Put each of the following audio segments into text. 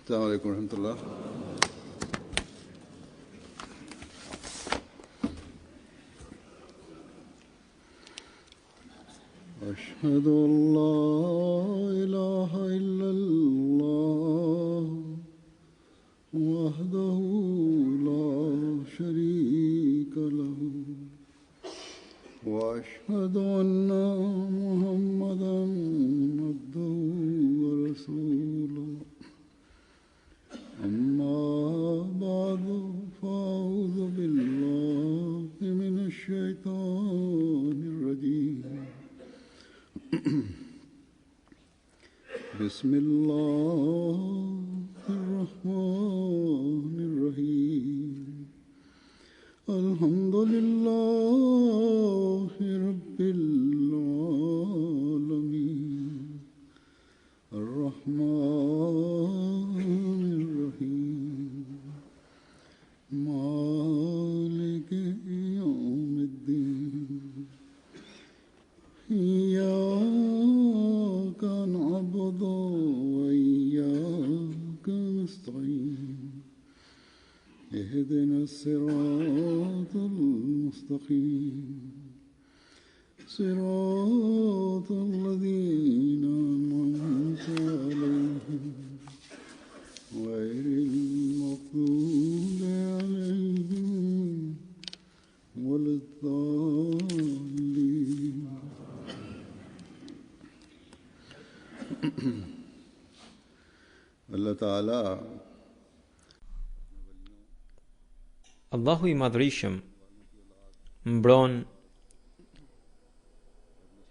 السلام عليكم ورحمة الله. أشهد أن لا إله إلا الله وحده لا شريك له وأشهد أن محمدا عبده ورسوله أما بعد فأعوذ بالله من الشيطان الرجيم بسم الله الرحمن الرحيم الحمد لله رب العالمين الرحمن الرحيم مالك يوم الدين إياك نعبد وإياك نستعين اهدنا الصراط المستقيم صراط الذين أنعمت عليهم غير المغضوب عليهم ولا الضالين. Allah Ta'ala Allahu i Madhërisëm mbron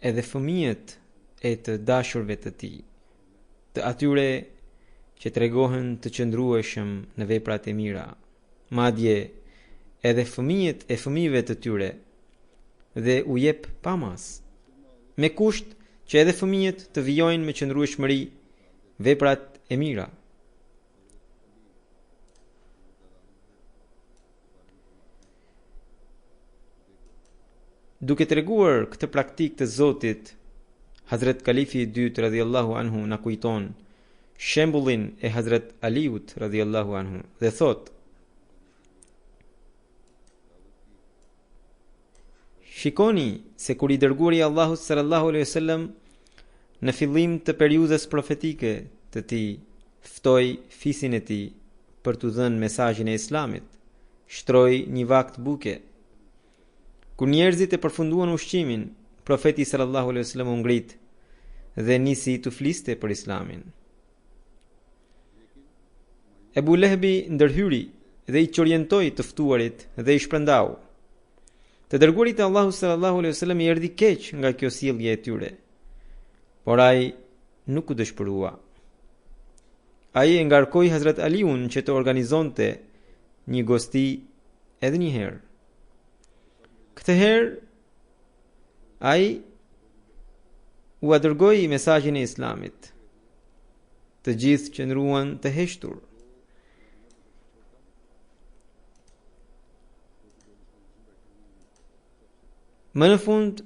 edhe fëmijët e të dashurve të tij, të atyre që tregohen të qëndrueshëm në veprat e mira, madje edhe fëmijët e fëmijëve të tyre, dhe u jep pamas, me kusht që edhe fëmijët të vijojnë me qëndrueshmëri veprat e mira. Duke treguar këtë praktik të Zotit, Hazret Kalifi i dytë radhiyallahu anhu na kujton shembullin e Hazret Aliut radhiyallahu anhu dhe thot: Shikoni se kur i dërguari Allahut sallallahu alaihi wasallam në fillim të periudhës profetike të tij ftoi fisin e tij për t'u dhënë mesazhin e Islamit, shtroi një vakt buke. Kur njerëzit e përfunduan ushqimin, profeti sallallahu alaihi wasallam u ngrit dhe nisi të fliste për Islamin. Ebu Lehbi ndërhyri dhe i qorientoi të ftuarit dhe i shpërndau. Të dërguarit e Allahut sallallahu alaihi wasallam i erdhi keq nga kjo sjellje e tyre, por ai nuk u dëshpërua. Ai e ngarkoi Hazrat Aliun që të organizonte një gosti edhe një herë. Këtë herë, ai u dërgoi mesazhin e Islamit. Të gjithë qëndruan të heshtur. Më në fund,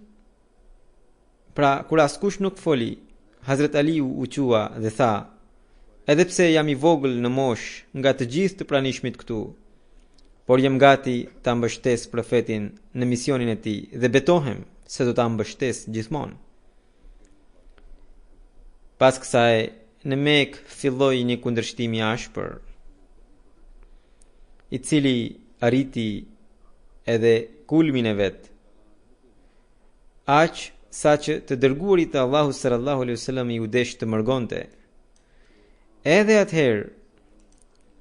pra kur askush nuk foli, Hazret Aliu u qua dhe tha: edhe pse jam i vogël në mosh nga të gjithë të pranishmit këtu, por jam gati ta mbështes profetin në misionin e tij dhe betohem se do ta mbështes gjithmonë. Pas kësaj, në Mekë filloi një kundërshtim i ashpër, i cili arriti edhe kulmin e vet. Aq sa që të dërguarit e Allahut sallallahu alaihi wasallam i u desh të mërgonte. Edhe atëherë,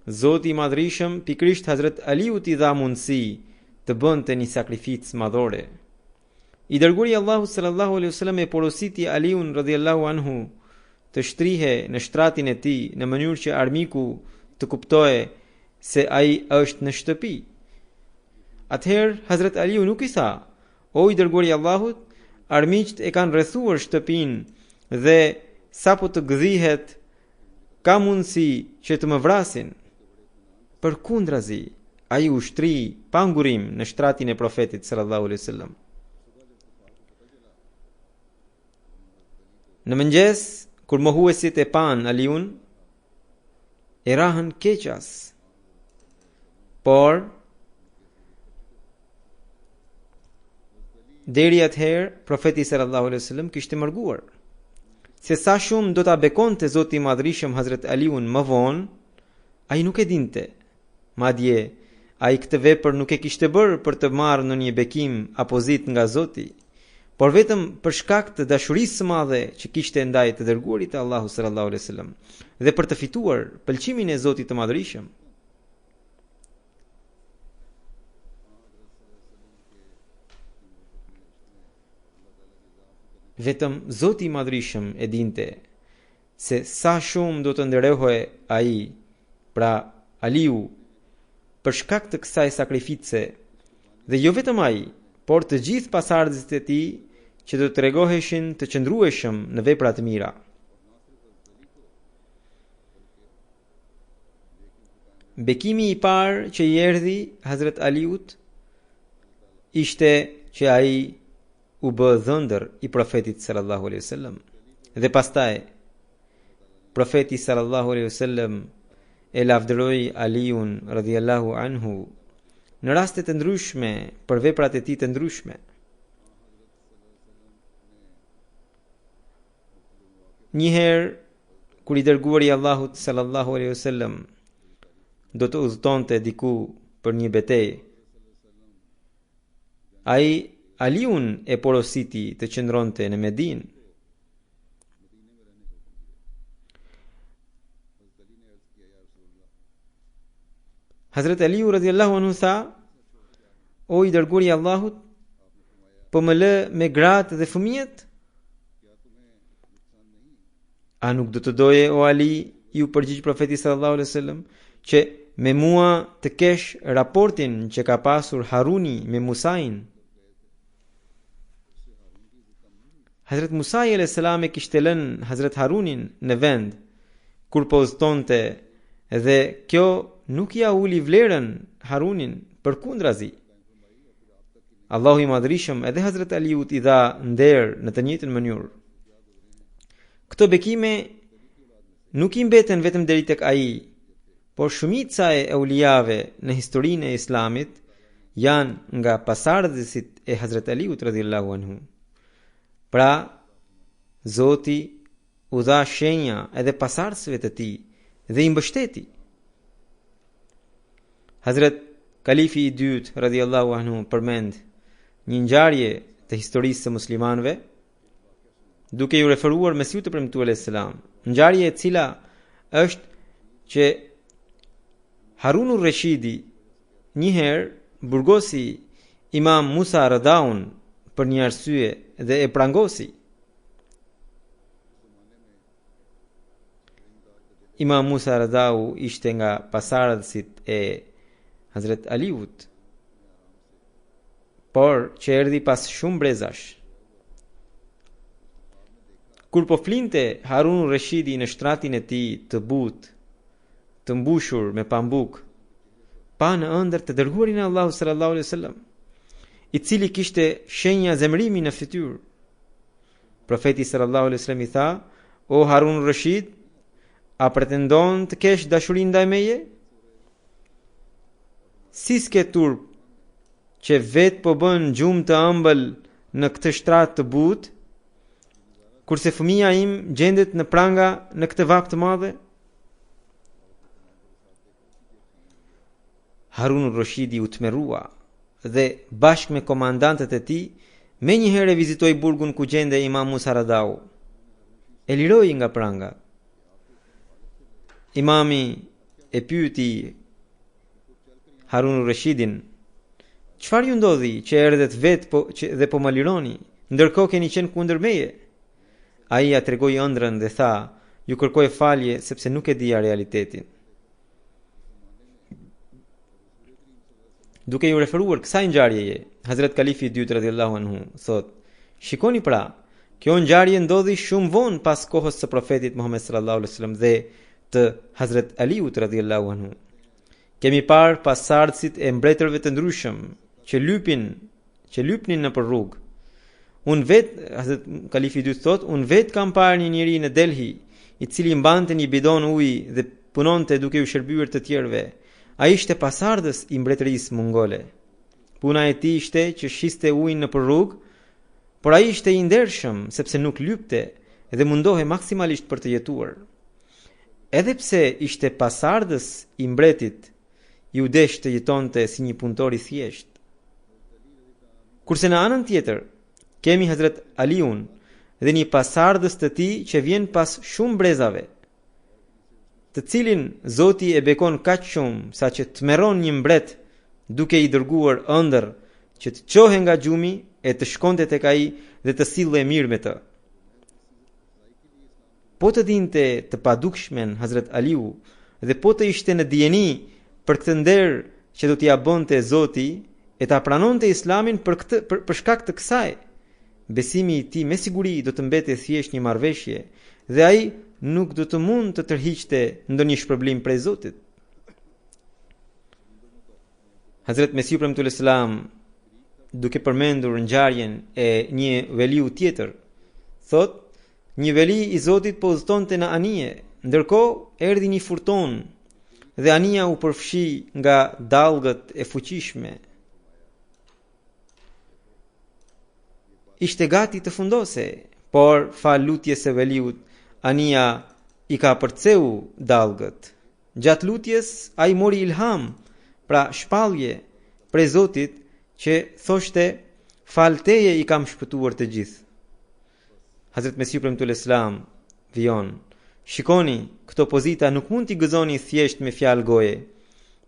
Zoti i Madhërisëm pikrisht Hazret Aliut i dha mundësi të bënte një sakrificë madhore. I dërguari Allahu sallallahu alaihi wasallam e porositi Aliun radhiyallahu anhu të shtrihe në shtratin e tij në mënyrë që armiku të kuptoje se ai është në shtëpi. Atëherë Hazret Aliu nuk i tha: "O i dërguari i Allahut, armiqt e kanë rrethuar shtëpinë dhe sapo të gdhihet ka mundësi që të më vrasin." Përkundrazi, ai u shtri pa ngurim në shtratin e profetit sallallahu alaihi wasallam. Në mëngjes, kur mohuesit e pan Aliun, e rahën keqas. Por deri atëherë profeti sallallahu alaihi wasallam kishte mërguar. Se sa shumë do ta bekonte Zoti i Madhërisëm Hazrat Aliun më vonë, ai nuk e dinte. Madje ai këtë vepër nuk e kishte bërë për të marrë në një bekim apozit nga Zoti, por vetëm për shkak të dashurisë së madhe që kishte ndaj të dërguarit të Allahut sallallahu alaihi wasallam dhe për të fituar pëlqimin e Zotit të Madhërisëm. Vetëm Zoti i Madhërisëm e dinte se sa shumë do të nderohej ai, pra Aliu, për shkak të kësaj sakrifice, dhe jo vetëm ai, por të gjithë pasardhësit e tij që do të tregoheshin të qëndrueshëm në vepra të mira. Bekimi i parë që i erdhi Hazrat Aliut ishte që ai u bë dhëndër i profetit sallallahu alaihi wasallam, dhe pastaj profeti sallallahu alaihi wasallam e lavdëroi Aliun radhiyallahu anhu në raste të ndryshme për veprat e tij të ndryshme. Njëherë, kur i dërguari i Allahut sallallahu alaihi wasallam do të udhëtonte diku për një betejë, ai Aliun e porositi të qëndronte në Medinë. Hazrat Aliu radhiyallahu anhu tha: "O i dërguari i Allahut, po më lë me gratë dhe fëmijët?" "A nuk do të doje, o Ali," ju përgjigj profeti sallallahu alaihi wasallam, "që me mua të kesh raportin që ka pasur Haruni me Musain?" Hazrat Musa alayhis salam e kishte lënë Hazrat Harunin në vend kur po udhëtonte, dhe kjo nuk ja uli vlerën Harunin, përkundrazi. Allahu i Madhërisëm edhe Hazrat Aliut i dha nder në të njëjtën mënyrë. Këto bekime nuk i mbeten vetëm deri tek ai, por shumica e euliave në historinë e Islamit janë nga pasardhësit e Hazrat Aliut radhiyallahu anhu. Pra, Zoti u dha shenja edhe pasardhësve të tij dhe i mbështeti. Hazrat Kalifi i dytë radhiyallahu anhu përmend një ngjarje të historisë së muslimanëve, duke ju referuar Mesiut të premtuar alayhis salam, ngjarje e cila është që Harunur Rashidi njëherë burgosi Imam Musa Radaun për një arsye dhe e prangosi. Imam Musa Radau ishte nga pasardhësit e Hazrat Aliut, por që erdhi pas shumë brezash. Kur po flinte Harun Rashidi në shtratin e tij të butë, të mbushur me pambuk, pa në ëndër të dërguarin e Allahut sallallahu alaihi wasallam, i cili kishte shenja zemrimi në fytyrë. Profeti sallallahu alaihi wasallam i tha: "O Harun Rashid, a pretendon të kesh dashuri ndaj meje? Si s'ke turp që vet po bën gjumë të ëmbël në këtë shtrat të butë, kurse fëmia im gjendet në pranga në këtë vap të madhe?" Harun Rashidi u tmerrua dhe bashkë me komandantët e tij me njëherë vizitoi burgun ku gjende Imam Musa Radau. E liroi nga pranga. Imami e pyeti Harun Rashidin: "Çfarë ju ndodhi që erdhet vet dhe po më lironi, ndërkohë keni qenë kundër meje?" Ai ja tregoi ëndrrën dhe tha: "Ju kërkoj falje sepse nuk e dija realitetin." Duke ju referuar kësaj ngjarjeje, Hazrat Kalifi i dytë radhiyallahu anhu thot: "Shikoni pra, kjo ngjarje ndodhi shumë vonë pas kohës së profetit Muhammed sallallahu alaihi wasallam dhe të Hazrat Aliut radhiyallahu anhu. Kemi parë pasardhësit e mbretërve të ndryshëm që lypnin në për rrugë. Unë vetë, Hazrat Kalifi i dytë thot, unë vetë kam parë një njeri në Delhi, i cili mbante një bidon ujë dhe punonte duke u shërbyer të tjerëve. Ai ishte pasardhës i mbretërisë mongole. Puna e tij ishte që shiste ujin nëpër rrugë, por ai ishte i ndershëm sepse nuk lypte dhe mundohej maksimalisht për të jetuar. Edhe pse ishte pasardhës i mbretit, i u desh të jetonte si një punëtor i thjesht. Kurse në anën tjetër, kemi Hazret Aliun dhe një pasardhës të tij që vjen pas shumë brezave, të cilin Zoti e bekon kaq shumë sa që tmerron një mbret duke i dërguar ëndër që të çohe nga gjumi e të shkonte tek ai dhe të sillej mirë me të. Po të dinte të padukshmen Hazret Aliu dhe po të ishte në dijeni për këtë nder që do t'ia bënte Zoti e ta pranonte Islamin për shkak të kësaj, besimi i tij me siguri do të mbete thjesht një marrëveshje dhe ai nuk do të mund të tërhiqte ndonjë shpërblim prej Zotit. Hazret Mesiu premtuar selam, duke përmendur ngjarjen e një veliu tjetër, thot: një veli i Zotit po udhëtonte në anije, ndërkohë erdhi një furton dhe anija u përfshi nga dallgët e fuqishme. Ishte gati të fundose, por fal lutjes së veliut, anija i ka përceu dallgët. Gjatë lutjes ai mori ilham, pra shpallje prej Zotit që thoshte: fal teje i kam shpëtuar të gjithë. Hazret Mesiu premtuar selam vion: shikoni, këto pozita nuk mund t'i gëzoni thjesht me fjalë goje,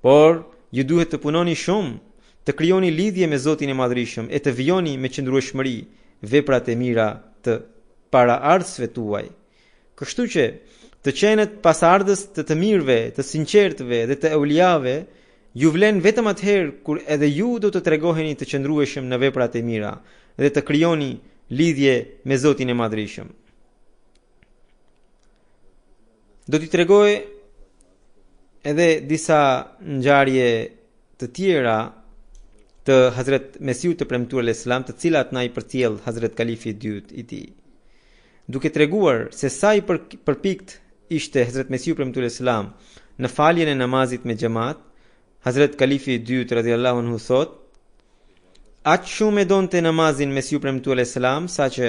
por ju duhet të punoni shumë, të krijoni lidhje me Zotin e Madhërisëm e të vijoni me qëndrueshmëri veprat e mira të paraardhësve tuaj. Kështu që të qenët pasardhës të mirëve, të sinqertëve dhe të euliave ju vlen vetëm atëherë kur edhe ju do të tregoheni të qëndrueshëm në veprat e mira dhe të krijoni lidhje me Zotin e Madhërisëm. Do t'i tregoj edhe disa ngjarje të tjera të Hazret Mesiut të premtuar selam, të cilat na i përcjell Hazret Kalifi i dytë i tij. Duke treguar se sa i përpikt ishte Hazret Mesiu premtuar selam në faljen e namazit me xhamat, Hazret Kalifi i dytë radhiyallahu anhu thot: aq shumë e donte namazin Mesiu premtuar selam sa që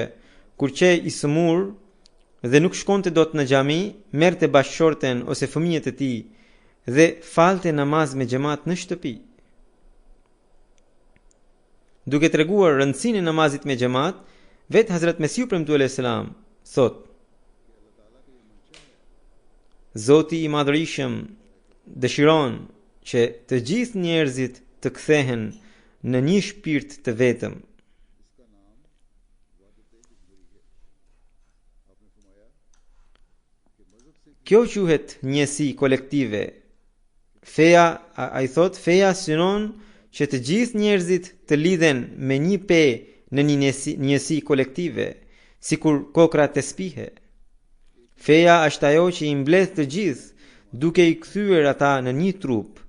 kur qej i sëmur dhe nuk shkonte dot në xhami, merrte bashkëshorten ose fëmijët e tij dhe falte namaz me xhamat në shtëpi. Duke treguar rëndësinë e namazit me xhamat, vet Hazret Mesiu premtuar selam thot: Zoti i Madhërisëm dëshiron që të gjithë njerëzit të kthehen në një shpirt të vetëm. Kjo quhet njësi kolektive. Feja, ai thot, feja synon që të gjithë njerëzit të lidhen me një pe në një njësi kolektive, sikur kokra të spihe. Feja është ajo që i mbledh të gjithë, duke i kthyer ata në një trup.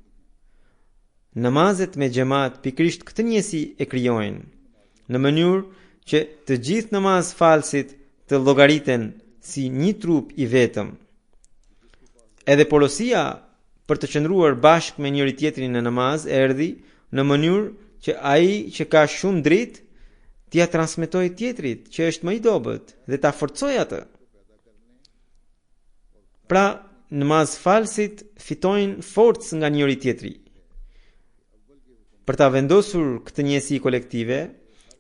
Namazet me xhamat pikrisht këtë njësi e krijojnë, në mënyrë që të gjithë namaz falsit të llogariten si një trup i vetëm. Edhe porosia për të qëndruar bashkë me njëri tjetrin në namaz erdhi në mënyrë që ai që ka shumë dritë t'ia transmetoj tjetrit që është më i dobët dhe ta forcoj atë. Pra, namaz falsit fitojnë forcë nga njëri tjetri. Për ta vendosur këtë njësi kolektive,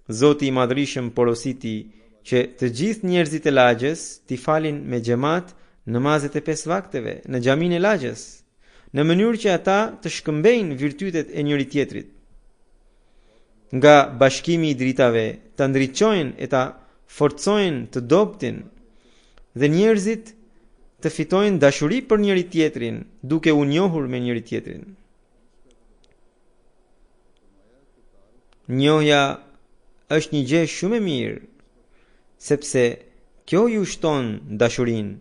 Zoti i Madhërisëm porositi që të gjithë njerëzit e lagjës t'i falin me xhamat namazet e 5 vakteve në xhamin e lagjës, në mënyrë që ata të shkëmbejnë virtytet e njëri tjetrit. Nga bashkimi i dritave të ndriçojnë e ta forcojnë të dobtin dhe njerëzit të fitojnë dashuri për njëri tjetrin duke u njohur me njëri tjetrin. Njohja është një gjë shumë e mirë, sepse kjo ju shton dashurinë,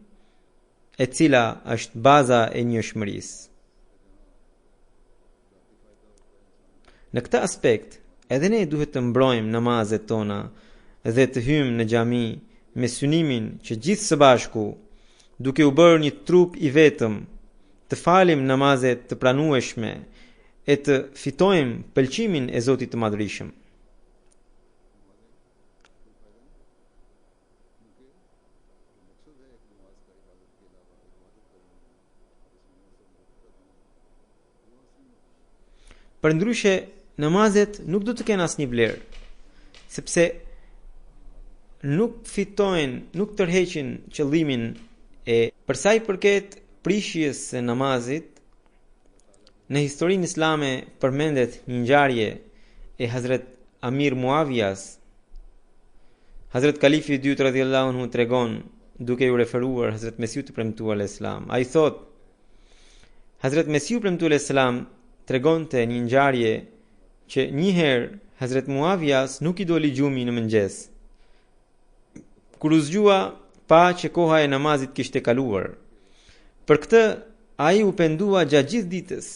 e cila është baza e njohshmërisë. Në këtë aspekt, edhe ne duhet të mbrojmë namazet tona dhe të hymë në xhami me synimin që gjithë së bashku, duke u bërë një trup i vetëm, të falim namazet të pranueshme e të fitojmë pëlqimin e Zotit të Madhërisëm. Përndryshe, namazet nuk do të kenë asnjë vlerë, sepse nuk fitojnë, nuk tërheqin qëllimin e për sa i përket prishjes së namazit. Në historinë islame përmendet një ngjarje e Hazret Amir Muavijas. Hazret Kalifi i dytë radhiyallahu anhu tregon, duke u referuar Hazret Mesiut të premtuar alayhis salam. Ai thot, Hazret Mesiu premtuar alayhis salam tregonte një ngjarje që një herë Hazret Muavijas nuk i doli gjumi në mëngjes. Kur u zgjua, pa që koha e namazit kishte kaluar. Për këtë ai u pendua gjatë gjithë ditës.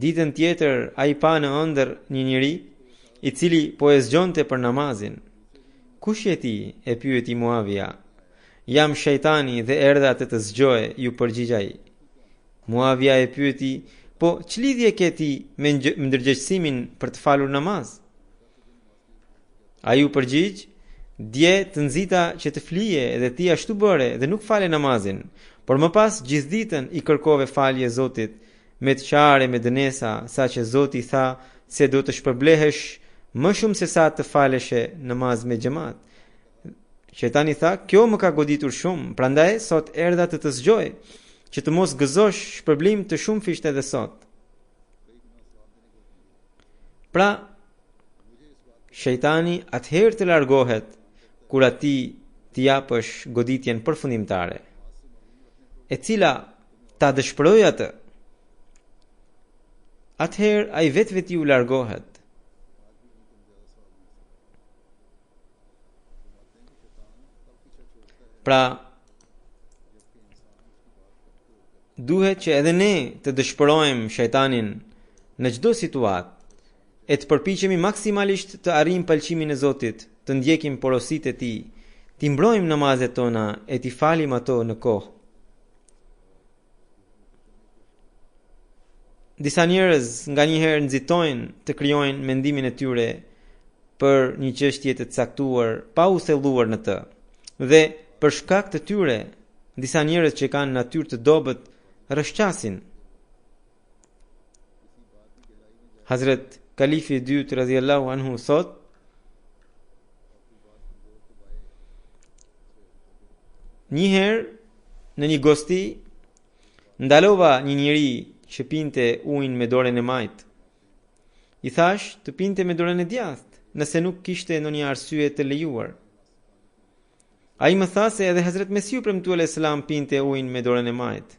Ditën tjetër ai pa në ëndër një njeri i cili po e zgjonte për namazin. Kush je ti? E pyeti Muavija. Jam shejtani dhe erdha të zgjoj, ju përgjigj ai. Muavija e pyeti, po ç'lidhje ke ti me ndërgjegjësimin për të falur namaz? Ai u përgjigj, dje të nxita që të flije dhe ti ashtu bëre dhe nuk fale namazin, por më pas gjithë ditën i kërkove falje Zotit me të qare me dënesa, sa që Zoti tha se do të shpërblehesh më shumë se sa të faleshe namaz me xhamat. Shejtani tha, kjo më ka goditur shumë, prandaj sot erdha të zgjoj, që të mos gëzosh shpërblim të shumë fisht edhe sot. Pra, shejtani atëherë të largohet kur ati t'i japësh goditjen përfundimtare, e cila ta dëshpëroj atë. Atëherë ai vetveti u largohet. Pra, duhet që edhe ne të dëshpërojmë shejtanin në çdo situatë e të përpiqemi maksimalisht të arrijmë pëlqimin e Zotit, të ndjekim porositë e Tij, të mbrojmë namazet tona e të falim ato në kohë. Disa njerëz nganjëherë nxitojnë të krijojnë mendimin e tyre për një çështje të caktuar pa u thelluar në të. Dhe për shkak të tyre, disa njerëz që kanë natyrë të dobët rrëshqasin. Hazret Kalifi i dytë radhiyallahu anhu thot, njëherë në një gosti ndalova një njeri që pinte ujin me dorën e majtë. I thash të pinte me dorën e djathtë, nëse nuk kishte ndonjë arsye të lejuar. Ai më tha se edhe Hazret Mesiu premtuar alayhis salam pinte ujin me dorën e majtë.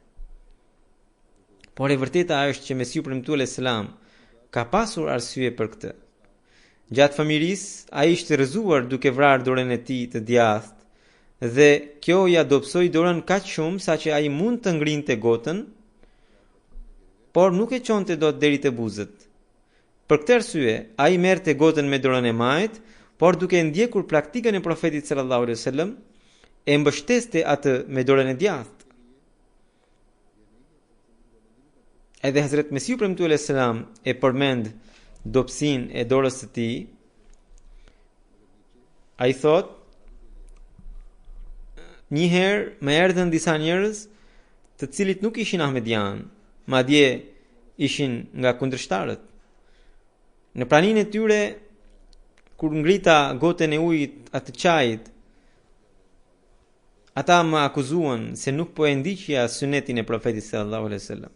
Por e vërteta është që Mesiu premtuar alayhis salam ka pasur arsye për këtë. Gjatë fëmirisë, ai ishte rrëzuar duke vrarë dorën e tij të djathtë, dhe kjo ja dobësoi dorën kaq shumë sa që ai mund të ngrinte gotën, por nuk e çonte dot deri te buzët. Për këtë arsye, ai merrte gotën me dorën e majtë, por duke ndjekur praktikën e profetit sallallahu alaihi wasallam, e mbështeste atë me dorën e djathtë. Edhe Hazret Mesiu premtuar alayhis salam e përmend dobësinë e dorës së tij. Ai thot, njëherë më erdhën disa njerëz të cilit nuk ishin ahmedian, madje ishin nga kundërshtarët. Në praninë e tyre, kur ngrita gotën e ujit atë çajit, ata më akuzuan se nuk po e ndiqja sunetin e profetit sallallahu alaihi wasallam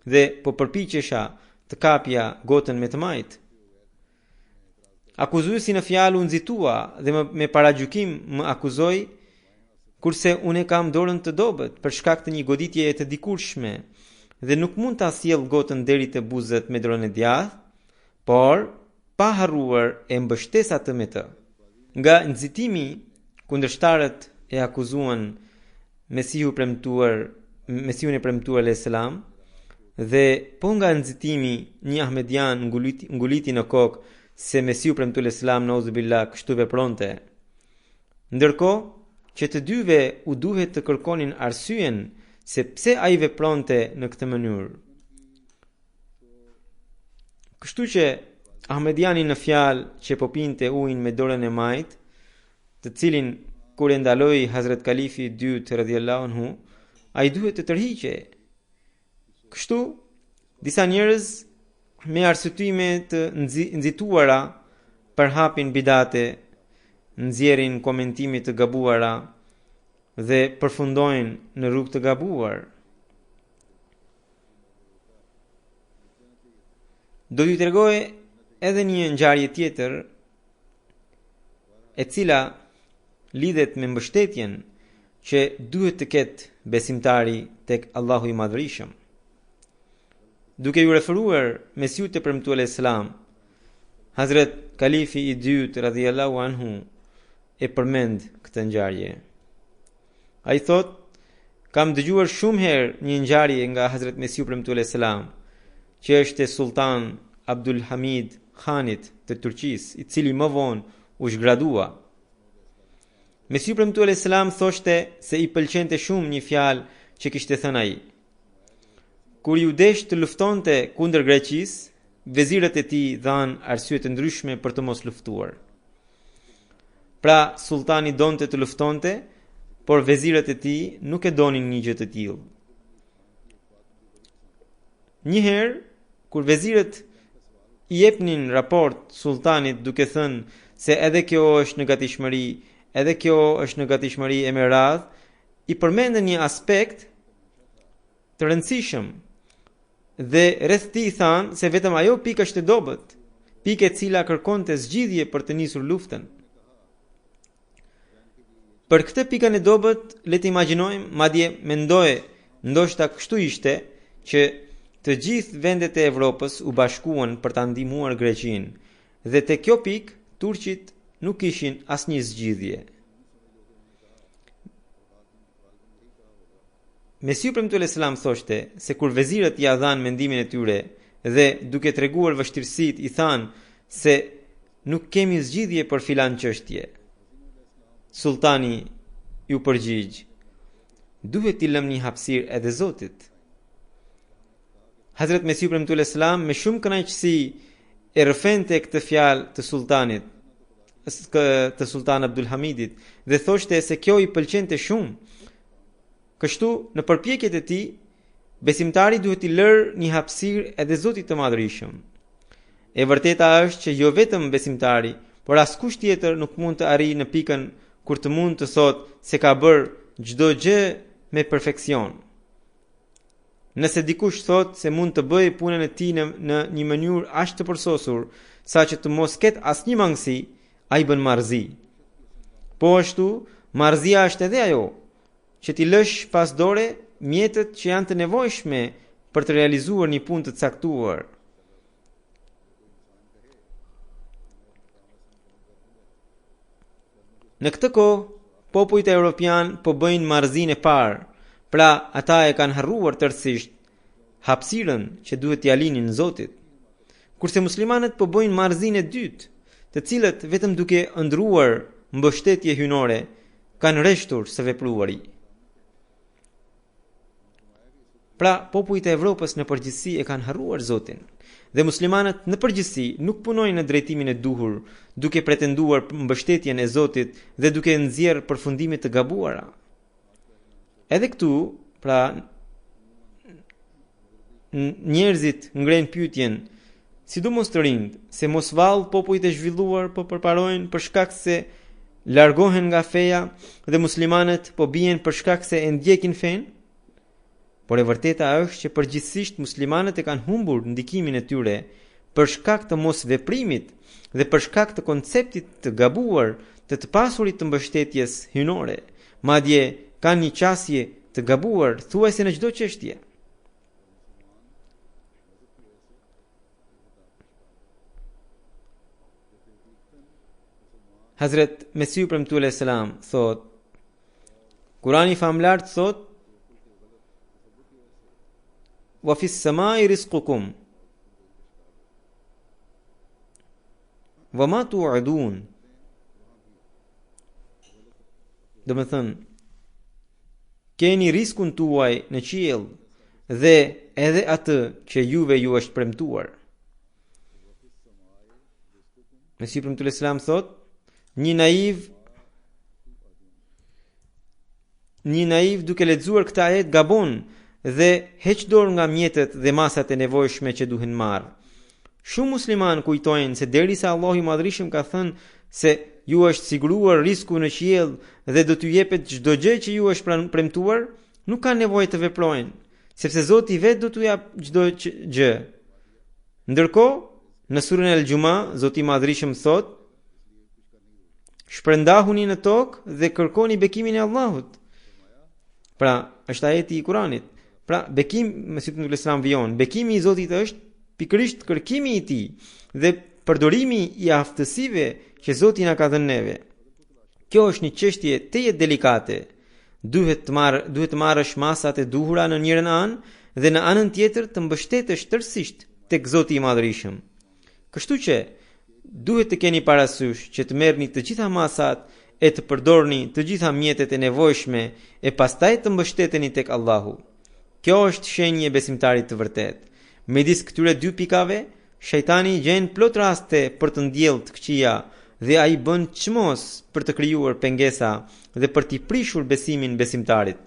dhe po përpiqesha të kapja gotën me të majtë. Akuzuesi në fjalë u nxitua dhe me paragjykim më akuzoi, kurse unë kam dorën të dobët për shkak të një goditjeje të dikurshme dhe nuk mund ta sjell gotën deri te buzët me dorën e djathtë, por pa harruar e mbështes atë me të. Nga nxitimi, kundërshtarët e akuzuan Mesiun e premtuar alayhis salam, dhe po nga nxitimi një ahmedian nguliti në kokë se Mesiu premtuar alayhis salam nauzubillah kështu vepronte. Ndërkohë që të dyve u duhet të kërkonin arsyen se pse ai vepronte në këtë mënyrë. Kështu që Ahmediani në fjalë që po pinte ujin me dorën e majt, të cilin kur e ndaloi Hazrat Kalifi i dytë radhiyallahu anhu, ai duhet të tërhiqe. Kështu disa njerëz me arsyetime të nxituara përhapin bidate, nxjerrin komentime të gabuara dhe përfundojnë në rrugë të gabuar. Do t'ju tregoj edhe një ngjarje tjetër e cila lidhet me mbështetjen që duhet të ketë besimtari tek Allahu i Madhërisëm. Duke ju referuar Mesiut e Premtuar Islam, Hazrat Kalifi i dytë radhiyallahu anhu e përmend këtë ngjarje. Ai thot, kam dëgjuar shumë herë një ngjarje nga Hazrat Mesiu Premtuar Islam, që është sultan Abdul Hamid Khanit të Turqisë, i cili më vonë u zgradua. Mesiu Premtuar Islam thoshte se i pëlqente shumë një fjalë që kishte thënë ai. Kur ju desh të luftonte kundër Greqisë, vezirët e tij dhanë arsye të ndryshme për të mos luftuar. Pra, sultani donte të luftonte, por vezirët e tij nuk e donin një gjë të tillë. Një herë, kur vezirët i jepnin raport sultanit duke thënë se edhe kjo është në gatishmëri, edhe kjo është në gatishmëri e me radhë, i përmendën një aspekt të rëndësishëm dhe rreth tij thanë se vetëm ajo pikë është e dobët, pikë e cila kërkonte zgjidhje për të nisur luftën. Për këtë pikën e dobët, le të imagjinojmë, madje mendoj, ndoshta kështu ishte, që të gjithë vendet e Evropës u bashkuan për ta ndihmuar Greqinë, dhe te kjo pikë turqit nuk kishin asnjë zgjidhje. Mesiu Premtuar Islam thoshte se kur vezirët ja dhanë mendimin e tyre dhe duke treguar vështirësitë i thanë se nuk kemi zgjidhje për filan çështje, sultani ju përgjigj, duhet t'i lëmë një hapësirë edhe Zotit. Hazrat Mesiu Premtuar Islam me shumë kënaqësi e rrëfente këtë fjalë të sultanit, të sultan Abdul Hamidit, dhe thoshte se kjo i pëlqente shumë. Kështu, në përpjekjet e tij, besimtari duhet t'i lërë një hapësirë edhe Zotit të Madhërisëm. E vërteta është që jo vetëm besimtari, por askush tjetër nuk mund të arrijë në pikën kur të mund të thotë se ka bërë çdo gjë me perfeksion. Nëse dikush thotë se mund të bëjë punën e tij në një mënyrë aq të përsosur, saqë të mos ketë asnjë mangësi, ai bën marrëzi. Po ashtu, marrëzia është edhe ajo që ti lësh pas dore mjetet që janë të nevojshme për të realizuar një punë të caktuar. Në këtë kohë, popujt evropian po bëjnë marrëzinë e parë, pra ata e kanë harruar tërësisht hapësirën që duhet t'i alinin Zotit. Kurse muslimanët po bëjnë marrëzinë e dytë, të cilët vetëm duke ëndruar mbështetje hynore kanë rreshtur së vepruari. Pra, popujt e Evropës në përgjithësi e kanë harruar Zotin, dhe muslimanët në përgjithësi nuk punojnë në drejtimin e duhur, duke pretenduar mbështetjen e Zotit dhe duke nxjerrë përfundime të gabuara. Edhe këtu, pra, njerëzit ngrenë pyetjen, sidomos të rinjt, se mos vallë popujt e zhvilluar po përparojnë për shkak se largohen nga feja dhe muslimanët po bien për shkak se e ndjekin fen. Por e vërteta është që përgjithsisht muslimanët e kanë humbur ndikimin e tyre për shkak të mos veprimit dhe për shkak të konceptit të gabuar të pasurit të mbështetjes hynore, madje kanë një qasje të gabuar thuajse në çdo çështje. Hazrat Mesiu Premtuar Selam thot, Kurani famlar thot, wa fis samai rizqukum wa ma tu'adun. Do të thënë, keni riskun tuaj në qiell dhe edhe atë që juve ju është premtuar. Mesiu premtues Islam thot, një naiv duke lexuar këtë ajet gabon dhe heq dorë nga mjetet dhe masat e nevojshme që duhen marrë. Shumë musliman kujtojnë se derisa Allahu i Madhrishëm ka thënë se ju është siguruar risku në qiell dhe do t'ju jepet çdo gjë që ju është premtuar, nuk kanë nevojë të veprojnë, sepse Zoti vetë do t'u jap çdo gjë. Ndërkohë, në surën El-Gjuma, Zoti i Madhrishëm thot: shpërndahuni në tokë dhe kërkoni bekimin e Allahut. Pra, është ajeti i Kuranit. Pra, Mesiu premtues Islam vijon, bekimi i Zotit është pikërisht kërkimi i tij dhe përdorimi i aftësive që Zoti na ka dhënë neve. Kjo është një çështje teje delikate. Duhet të marrësh masat e duhura në njërin anë dhe në anën tjetër të mbështetesh tërësisht tek Zoti i Madhrishëm. Kështu që duhet të keni parasysh që të merrni të gjitha masat e të përdorni të gjitha mjetet e nevojshme e pastaj të mbështeteni tek Allahu. Kjo është shenjë e besimtarit të vërtet. Midis këtyre dy pikave, shejtani gjen plot raste për të ndjellë të këqija dhe ai bën çmos për të krijuar pengesa dhe për t'i prishur besimin besimtarit.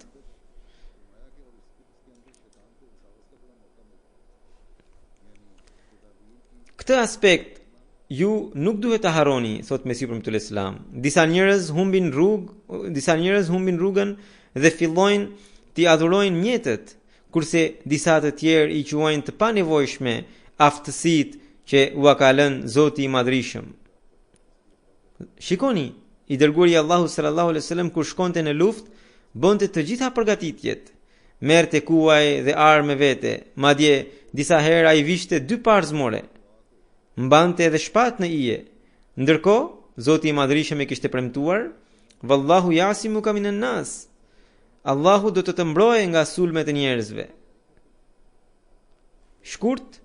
Këtë aspekt ju nuk duhet ta harroni, thot Mesiu premtues Islam. Disa njerëz humbin rrugën dhe fillojnë t'i adhurojnë mjetet, kurse disa të tjerë i quajnë të panevojshme aftësitë që u ka lënë Zoti i Madhrishëm. Shikoni, i dërguari Allahu sallallahu alaihi wasallam kur shkonte në luftë, bënte të gjitha përgatitjet, merrte kuaj dhe armë vete, madje disa herë ai vishte 2 parë zmore, mbante edhe shpatë në ije. Ndërkohë, Zoti i Madhrishëm e kishte premtuar: "Wallahu yasimuka minan nas." Allahu do të mbrojë nga sulmet e njerëzve. Shkurt,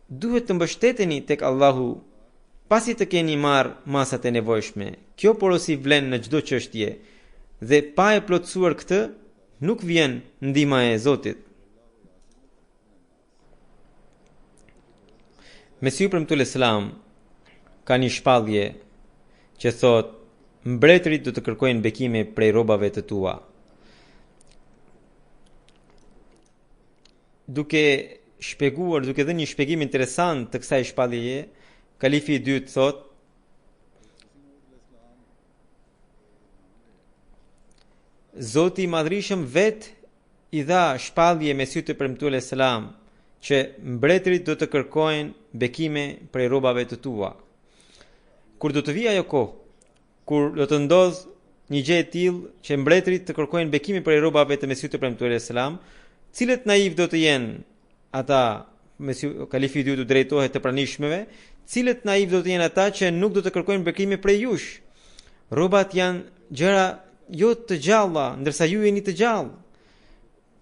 duhet të mbështeteni tek Allahu pasi të keni marrë masat e nevojshme. Kjo porosi vlen në çdo çështje dhe pa e plotësuar këtë, nuk vjen ndihma e Zotit. Mesiu premtues Islam ka një shpallje që thot: mbretërit do të kërkojnë bekime prej robave të tua. Duke dhënë një shpjegim interesant të kësaj shpalljeje, kalifi i dytë thot: Zoti i Madhrishëm vet i dha shpallje Mesiut të premtues Islam që mbretërit do të kërkojnë bekime prej robave të tua. Kur do të vijë ajo kohë, kur do të ndodh një gjë e tillë që mbretërit të kërkojnë bekime prej robave të Mesiut të premtues Islam, cilët naiv do të jenë ata? Kalifi i dytë u drejtohet të pranishmëve, cilët naiv do të jenë ata që nuk do të kërkojnë bekime prej jush? Robat janë gjëra jo të gjalla, ndërsa ju jeni të gjallë.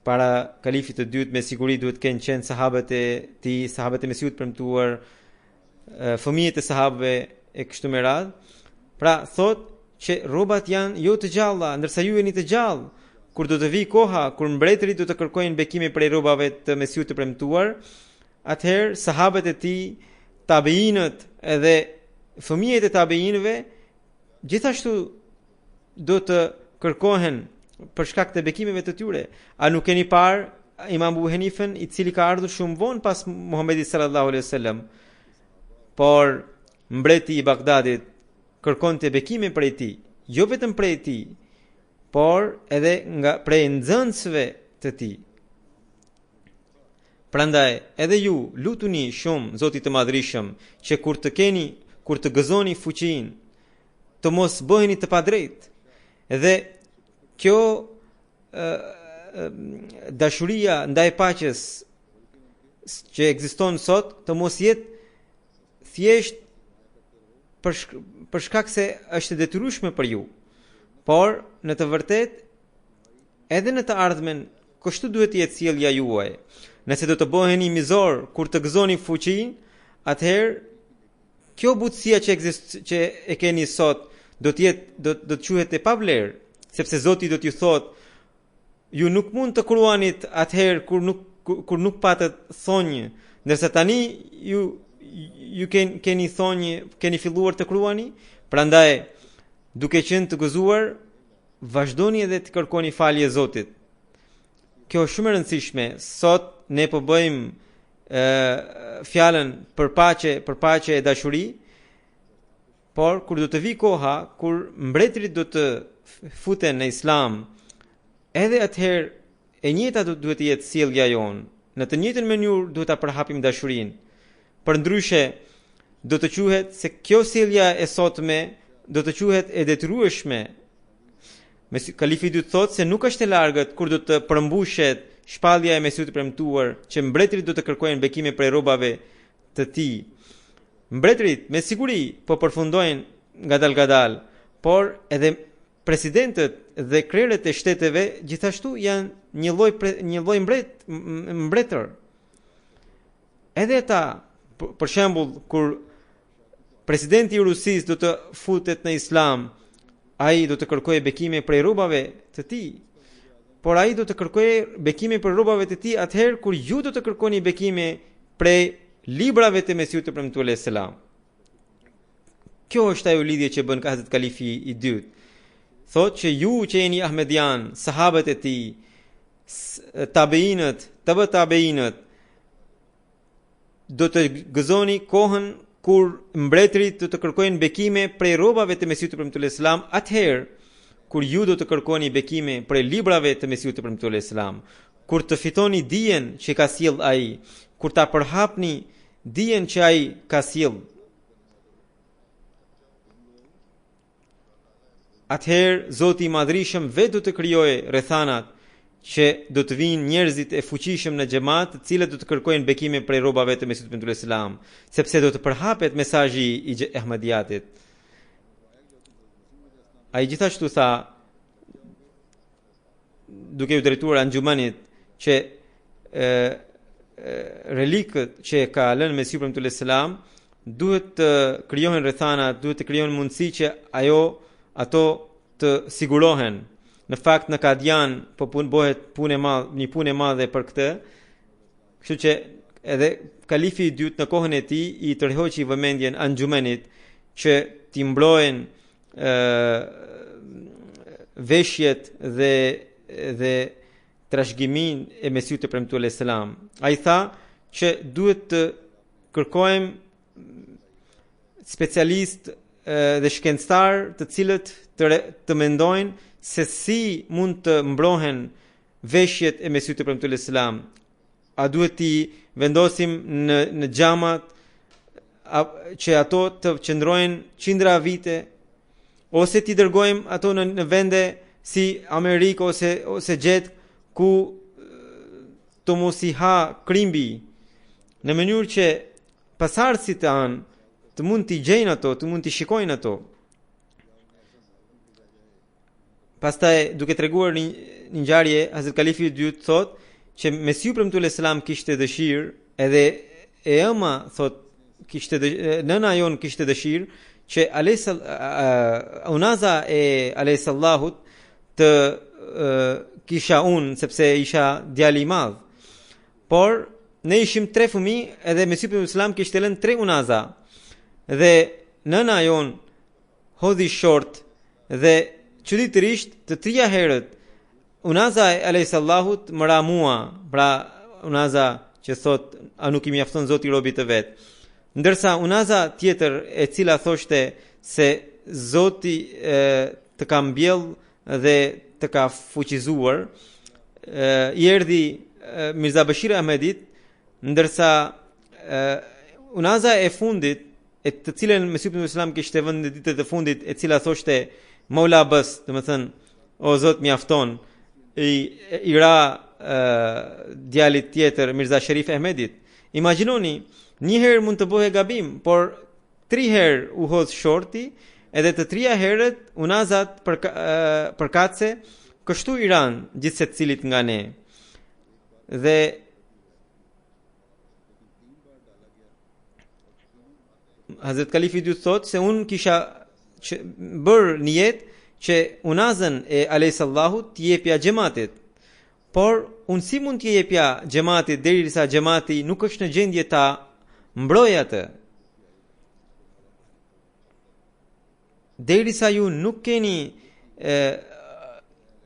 Para kalifit të dytë me siguri duhet të kenë qenë sahabët e tij, sahabët e Mesiut premtuar, fëmijët e sahabëve e kështu me radhë. Pra thot që robat janë jo të gjalla, ndërsa ju jeni të gjallë. Kur do të vijë koha kur mbretërit do të kërkojnë bekime prej robave të Mesiut të premtuar, atëherë sahabët e tij, tabeinët edhe fëmijët e tabeinëve gjithashtu do të kërkohen për shkak të bekimeve të tyre. A nuk keni parë Imam Abu Hanifën, i cili ka ardhur shumë vonë pas Muhamedit sallallahu alaihi wasallam, por mbreti i Bagdadit kërkonte bekime prej tij, jo vetëm prej tij, por edhe nga prej nxënësve të tij. Prandaj, edhe ju lutuni shumë Zotit të Madhrishëm që kur të gëzoni fuqinë, të mos bëheni të padrejtë. Dhe kjo dashuria ndaj paqes që ekziston sot të mos jetë thjesht për shkak se është e detyrueshme për ju, por në të vërtetë edhe në të ardhmen kështu duhet të jetë sjellja juaj. Nëse do të bëheni mizor kur të gëzoni fuqinë, atëherë kjo butësia që e keni sot do të quhet e pavlerë, sepse Zoti do t'ju thotë: ju nuk mund të kruanit atëherë kur nuk patët thonjë, ndërsa tani ju keni thonjë, keni filluar të kruani. Prandaj, duke qenë të gëzuar, vazhdoni edhe të kërkoni falje Zotit. Kjo është shumë e rëndësishme. Sot ne po bëjmë fjalën për paqe e dashuri, por kur do të vi koha kur mbretërit do të futen në Islam, edhe atëherë e njëjta duhet të jetë sjellja jonë. Në të njëjtën mënyrë duhet ta përhapim dashurinë. Përndryshe do të quhet se kjo sjellja e sotme do të quhet e detyrueshme. Kalifi i dytë thotë se nuk është e largët kur do të përmbushet shpallja e Mesihut të premtuar që mbretërit do të kërkojnë bekime prej robave të tij. Mbretërit me siguri po përfundojnë ngadalë, por edhe presidentët dhe krerët e shteteve gjithashtu janë një lloj mbretër. Edhe ata, për shembull, kur presidenti i Rusisë do të futet në Islam, ai do të kërkojë bekime prej robave të tij. Por ai do të kërkojë bekime prej robave të tij atëherë kur ju do të kërkoni bekime prej librave të Mesihut të premtuar alayhis salam. Kjo është ajo lidhje që bën Hazrat Kalifi i dytë. Thotë që ju që jeni Ahmedian, sahabët e tij, tabeinët, tabeinët, do të gëzoni kohën kur mbretërit do të kërkojnë bekime prej robave të Mesihut të premtuar alayhis salam, atëherë kur ju do të kërkoni bekime prej librave të Mesihut të premtuar alayhis salam, kur të fitoni dijen që ka sjell ai, kur ta përhapni dijen që ai ka sjell. Atëherë Zoti i Madhrishëm vetë do të krijojë rrethanat që do të vinë njerëzit e fuqishëm në xhamat, të cilët do të kërkojnë bekime prej robave të Mesihut premtuar alayhis salam, sepse do të përhapet mesazhi i Ahmediatit. Ai gjithashtu tha, duke u drejtuar Anxhumanit, që relikët që ka lënë Mesihu premtuar alayhis salam duhet të krijohen rrethana, duhet të krijohen mundësi që ato të sigurohen. Në fakt në Kadian po bëhet një punë e madhe për këtë. Kështu që edhe kalifi i dytë në kohën e tij i tërhoqi vëmendjen Anxhumanit që t'i mbrojnë veshjet dhe trashëgimin e Mesihut të premtuar alayhis salam. Ai tha që duhet të kërkojmë specialistë dhe shkencëtar të cilët të mendojnë se si mund të mbrohen veshjet e Mesihut të premtuar alayhis salam. A duhet t'i vendosim në xhamat që ato të qëndrojnë qindra vite, ose t'i dërgojmë ato në vende si Amerikë ose Gjetë ku të mos i ha krimbi, në mënyrë që pasardhësit të mund t'i gjejnë ato, të mund t'i shikojnë ato. Pastaj, duke treguar një ngjarje, Hazrat Kalifi i dytë thotë që Mesihu premtuar alayhis salam kishte dëshirë, edhe e ëma thotë nëna jon kishte dëshirë që unaza e alayhis salahut të kisha unë, sepse isha djali i madh. Por ne ishim 3 fëmijë, edhe Mesihu premtuar alayhis salam kishte lënë 3 unaza. Dhe nëna jon hodhi short dhe çuditërisht të 3 herët unaza e alayhis salahut më ra mua, pra unaza që thot a nuk i mjafton Zoti robit të vet. Ndërsa unaza tjetër e cila thoshte se Zoti të ka mbjell dhe të ka fuqizuar, i erdhi Mirza Bashir Ahmedit, ndërsa unaza e fundit, të cilën Mesihu premtuar alayhis salam kishte vënë në ditët e fundit, e cila thoshte Mola bas, do të thënë o Zot mjafton, i ra djalit tjetër Mirza Sharif Ahmedit. Imagjinoni, një herë mund të bëhe gabim, por 3 herë u hodh shorti, edhe të 3 herët unazat përkatëse, kështu i ran gjithse të cilit nga ne. Dhe Hazrat Kalifi dytë thotë se unë kisha bërë një jetë që unazën e alayhis salahut t'i jepja xhamatit. por unë si mund t'i jepja xhamatit derisa xhamati nuk është në gjendje ta mbrojë atë. Derisa ju nuk keni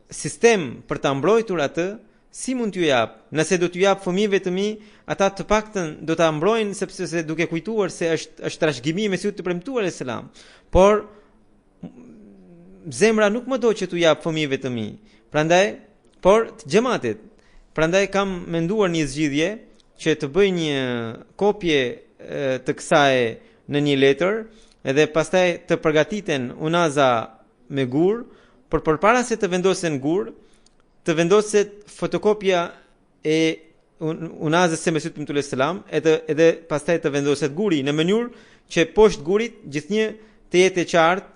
sistem për ta mbrojtur atë, si mund t'ju jap? Nëse do t'ju jap fëmijëve të mi, ata të paktën do ta mbrojnë sepse duke kujtuar se është trashëgimi me Mesihut të premtuar alayhis salam. Por zemra nuk më do që t'u jap fëmijëve të mi. Prandaj, por xhamatit. Prandaj kam menduar një zgjidhje që të bëj një kopje të kësaj në një letër edhe pastaj të përgatiten unaza me gur, por përpara se të vendosen gur, të vendoset fotokopja e unazës së Mesihut premtuar alayhis salam, edhe pastaj të vendoset guri në mënyrë që poshtë gurit gjithnjë të jetë e qartë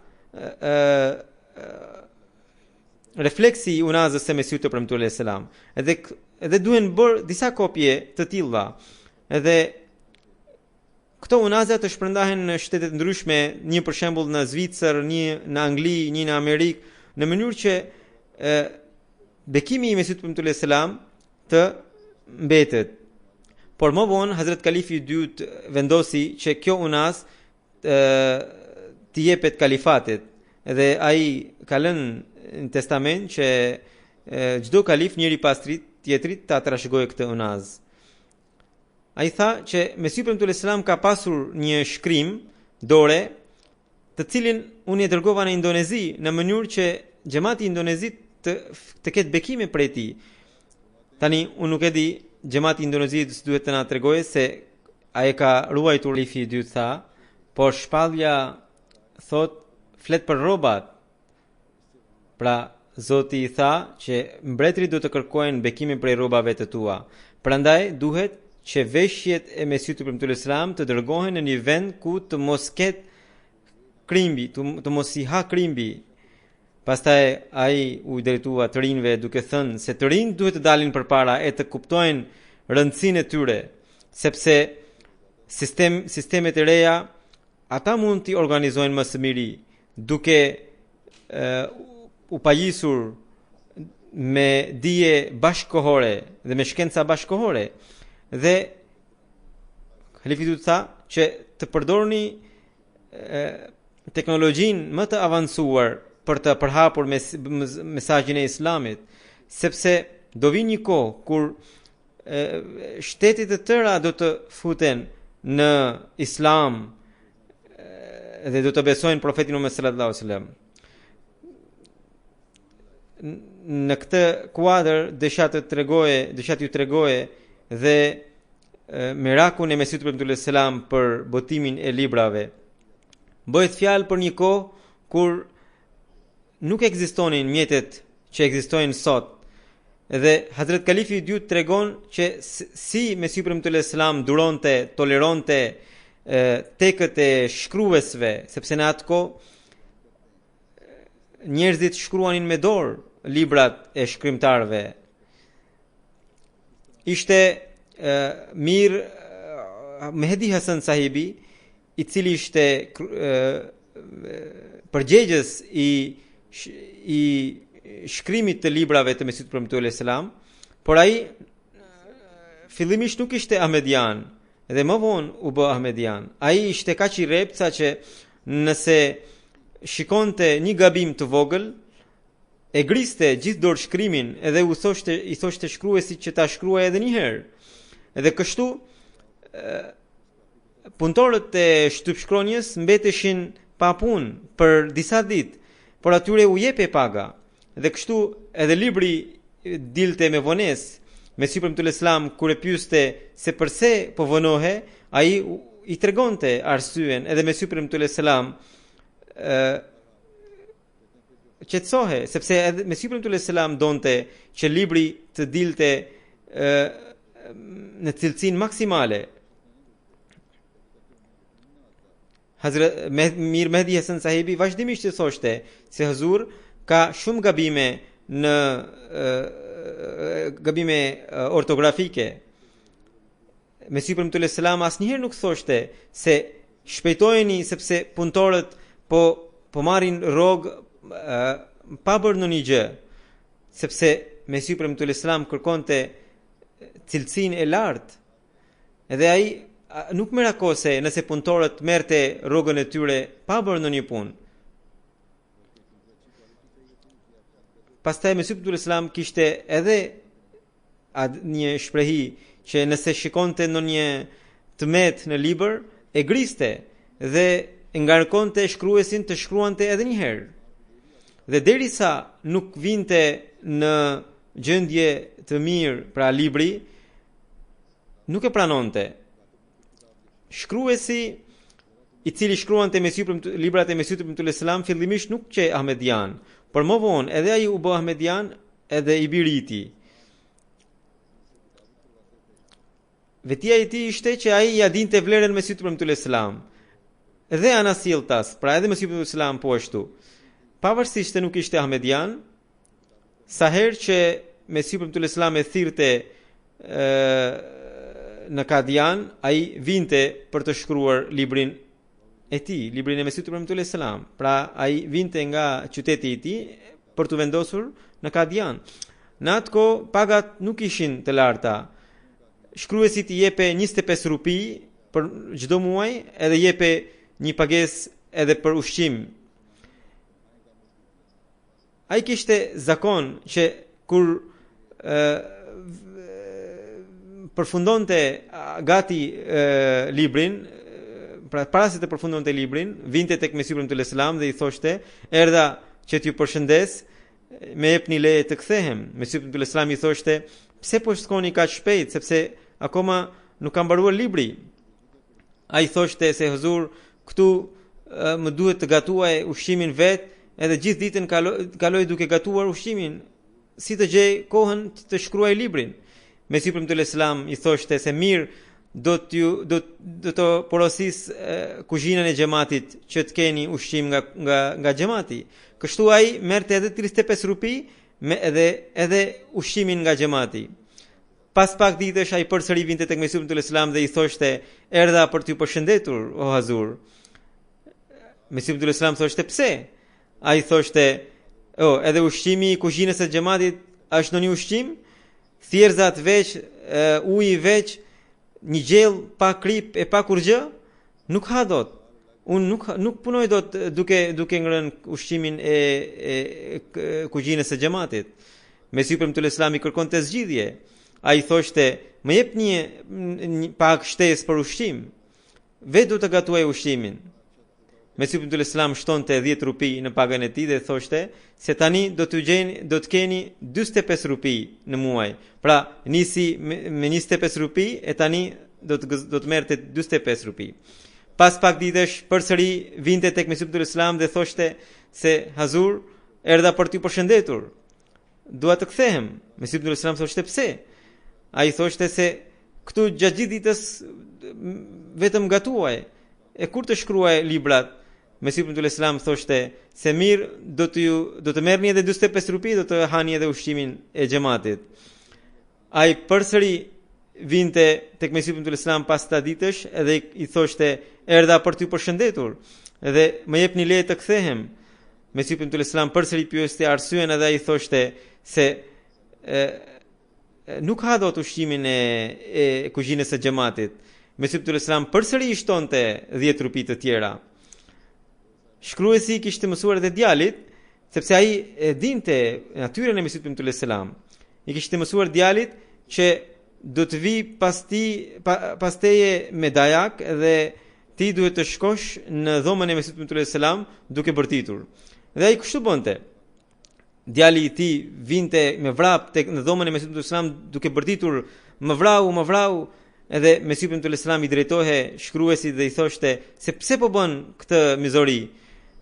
refleksi i unazës së Mesihut të premtuar alayhis salam. Edhe duhen bërë disa kopje të tilla. Edhe këto unaza të shpërndahen në shtete të ndryshme, një për shembull në Zvicër, një në Angli, një në Amerikë, në mënyrë që bekimi i Mesihut premtuar alayhis salam të mbetet. Por më vonë Hazrat Kalifi i dytë vendosi që kjo unaz t'i jepet kalifatit. Edhe ai ka lënë në testament që çdo kalif njëri pas tjetrit ta trashëgojë këtë unaz. Ai tha që Mesihu premtuar alayhis salam ka pasur një shkrim dore, të cilin unë e dërgova në Indonezi në mënyrë që xhamati i Indonezit të ketë bekime prej tij. Tani unë nuk e di, xhamati i Indonezit duhet të na tregojë se ai ka ruajtur Kalifi i dytë, tha, por shpallja thot flet për rrobat. Pra Zoti i tha që mbretërit do të kërkojnë bekime prej rrobave të tua. Prandaj duhet që veshjet e Mesihut premtuar alayhis salam të dërgohen në një vend ku të mos ketë krimbi, të mos i ha krimbi. Pastaj ai u drejtua të rinjve duke thënë se të rinjt duhet të dalin përpara e të kuptojnë rëndësinë e tyre, sepse sistemet e reja ata mund t'i organizojnë më së miri, duke u pajisur me dije bashkëkohore dhe me shkenca bashkëkohore. Dhe Kalifi du të tha që të përdorni teknologjinë më të avancuar për të përhapur mesazhin e Islamit, sepse do vi një kohë kur shtetet e tëra do të futen në Islam dhe do të besojnë profetin Muhammed sallallahu alaihi wasallam. Në këtë kuadër desha t'ju tregoje dhe mirakun e Mesihut premtuar alayhis salam për botimin e librave. Bëhet fjalë për një kohë kur nuk ekzistonin mjetet që ekzistojnë sot. Edhe Hazrat Kalifi i dytë tregon që si Mesihu premtuar alayhis salam duronte, toleronte tekët e shkruesve, sepse në atë kohë njerëzit shkruanin me dorë librat e shkrimtarëve. Ishte mirë Mehdi Hasan sahibi, i cili ishte përgjegjës i shkrimit të librave të Mesihut premtuar alayhis salam, por ai fillimisht nuk ishte ahmedian, dhe më vonë u bë ahmedian. Ai ishte kaq i rrept sa që nëse shikonte një gabim të vogël, e griste gjithë dorë shkrimin edhe i thoshte shkruesit që ta shkruaj edhe një herë. Edhe kështu punëtorët e shtypshkronjës mbeteshin pa punë për disa ditë, por atyre u jepe paga. Dhe kështu edhe libri dilte me vonesë. Mesihu premtuar alayhis salam kur e pyeste se pse po vonohe, ai i tregonte arsyen, edhe Mesihu premtuar alayhis salam qetësohe, sepse edhe Mesihu premtuar alayhis salam donte që libri të dilte në cilësinë maksimale. Hazrat Mir Mehdi Hasan sahibi vazhdimisht i thoshte se Huzur ka shumë gabime ortografike. Mesihu premtuar alayhis salam asnjëherë nuk thoshte se shpejtojeni sepse punëtorët po marrin rrogë pa bërë ndonjë gjë, sepse Mesiu premtull Islam kërkonte cilësinë e lartë. Edhe ai nuk merakose nëse punëtorët merrte rrogën e tyre pa bërë ndonjë punë. Pastaj Mesiu premtull Islam kishte edhe një shprehi që nëse shikonte ndonjë tmet në libër e griste dhe ngarkonte shkruesin të shkruante edhe një herë. Dhe derisa nuk vinte në gjendje të mirë pra libri, nuk e pranonte. Shkruesi i cili shkruante librat e Mesiut premtull Islam fillimisht nuk qe Ahmedian, por më vonë edhe ai u bë Ahmedian edhe i biri i tij. Vetia e tij ishte që ai ja dinte vlerën Mesiut premtull Islam. Edhe anasjelltas, pra edhe Mesiu premtull Islam po ashtu. Pavarësisht se nuk ishte Ahmedian, sa herë që Mesiu premtull Islam e thirrte në Kadian, ai vinte për të shkruar librin e tij, librin e Mesiut premtull Islam. Pra ai vinte nga qyteti i tij për të vendosur në Kadian. Në atë kohë pagat nuk ishin të larta. Shkruesi i jepe 25 rupi për çdo muaj, edhe jepe një pagesë edhe për ushqim. Ai kishte zakon që kur përfundonte gati librin, pra para se të përfundonte librin, vinte tek Mesiu premtull Islam dhe i thoshte: "Erdha që t'ju përshëndes, më jepni leje të kthehem." Mesiu premtull Islam i thoshte: "Pse po shkoni kaq shpejt, sepse akoma nuk ka mbaruar libri?" Ai thoshte se Huzur, këtu më duhet të gatuaj ushqimin vet, edhe gjithë ditën kaloj duke gatuar ushqimin, si të gjej kohën të shkruaj librin. Mesiu premtull Islam i thoshte se mirë, do të porosis kuzhinën e xhamatit që të keni ushqim nga xhamati. Kështu ai merrte edhe 35 rupi edhe ushqimin nga xhamati. Pas pak ditësh ai përsëri vinte tek Mesiu premtull Islam dhe i thoshte: "Erdha për t'ju përshëndetur, o Hazur." Mesiu premtull Islam thoshte: "Pse?" Ai thoshte: "Edhe ushqimi i kuzhinës së xhamatit është ndonjë ushqim? Thjerrzat veç, uji veç, një gjell pa krip e pa kur gjë, nuk ha dot. Unë nuk punoj dot duke ngrënë ushqimin e kuzhinës së xhamatit." Mesiu premtull Islam i kërkonte zgjidhje. Ai thoshte: "Më jep një pak shtesë për ushqim. Vetë do të gatuaj ushqimin." Mesiu premtull Islam shtonte 10 rupi në pagën e tij dhe thoshte se tani do të keni 45 rupi në muaj. Pra nisi me 25 rupi e tani do të merrte 45 rupi. Pas pak ditësh përsëri vinte tek Mesiu premtull Islam dhe thoshte se Hazur, erdha për t'ju përshëndetur. Dua të kthehem. Mesiu premtull Islam thoshte: "Pse?" Ai thoshte se këtu gjatë gjithë ditës vetëm gatuaj. E kur të shkruaj librat? Mesiu premtull Islam thoshte se mirë, do të merrni edhe 45 rupi, do të hani edhe ushqimin e xhamatit. Ai përsëri vinte tek Mesiu premtull Islam pas 7 ditësh edhe i thoshte: "Erdha për t'ju përshëndetur dhe më jepni leje të kthehem." Mesiu premtull Islam përsëri pyeste arsyen edhe ai thoshte se nuk ha dot ushqimin e kuzhinës së xhamatit. Mesiu premtull Islam përsëri i shtonte 10 rupi të tjera. Shkruesi kishte mësuar edhe djalit, sepse ai e dinte natyrën e Mesiut premtull Islam. I kishte mësuar djalit që do të vi pas teje me dajak dhe ti duhet të shkosh në dhomën e Mesiut premtull Islam duke bërtitur. Dhe ai kështu bënte. Djali i tij vinte me vrap tek në dhomën e Mesiut premtull Islam duke bërtitur: "Më vrau." Edhe Mesiu premtull Islam i drejtohej shkruesit dhe i thoshte se pse po bën këtë mizori.